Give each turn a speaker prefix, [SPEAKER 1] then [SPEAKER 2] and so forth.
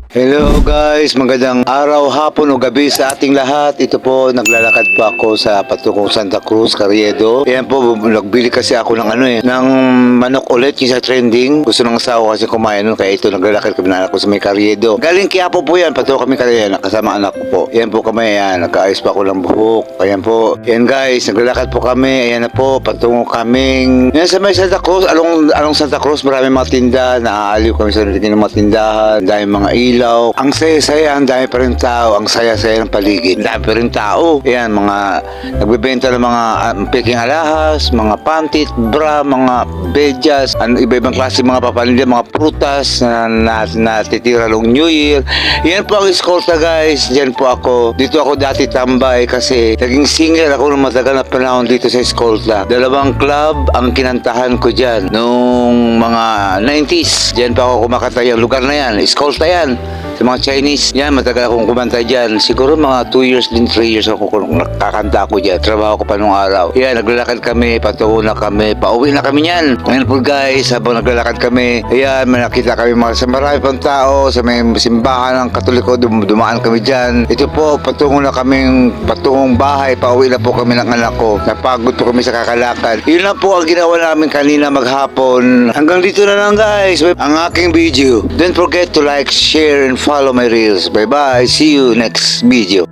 [SPEAKER 1] Hello guys, magandang araw, hapon o gabi sa ating lahat. Ito po, naglalakad po ako sa patungong Santa Cruz, Carriedo. Ayan po, nagbili kasi ako ng manok ulit yung sa trending. Gusto ng asawa kasi kumain nun, kaya ito naglalakad kami na anak ko sa may Carriedo. Galing Quiapo po yan, patungo kami Carriedo, kasama anak ko po. Ayan po kami, ayan, nagkaayos pa ako ng buhok. Ayan po, ayan guys, naglalakad po kami. Ayan na po, patungo kaming yan sa may Santa Cruz, along Santa Cruz, maraming mga tinda. Naaaliw kami sa naging mga tindahan, dahil mga ilaw. Ang saya-saya, ang dami pa rin tao. Ang saya-saya ng paligid, ang dami pa rin tao. Ayan, mga nagbebenta ng mga peking alahas, mga pantit, bra, mga bedyas, iba-ibang klase mga papalinda, mga prutas na natitira long New Year. Yan po ang eskolta guys. Diyan po ako. Dito ako dati tambay kasi naging singer ako ng matagal na panahon dito sa eskolta. Dalawang club ang kinantahan ko dyan nung mga 90s. Diyan pa ako kumakatay. Ang lugar na yan, eskolta yan. Sa mga Chinese, yan, matagal akong kumanta dyan. Siguro mga 2 years din, 3 years ako nakakanta ko dyan. Trabaho ko pa nung araw. Yan, naglalakad kami, patungo na kami, pauwi na kami yan. Ngayon po guys, habang naglalakad kami, ayan, may nakita kami sa marami pang tao, sa may simbahan ng Katoliko, dumaan kami dyan. Ito po, patungong bahay, pauwi na po kami ng anak ko. Napagod po kami sa kakalakad. Yun na po ang ginawa namin kanina maghapon. Hanggang dito na lang guys, ang aking video. Don't forget to like, share, and follow my reels. Bye bye. See you next video.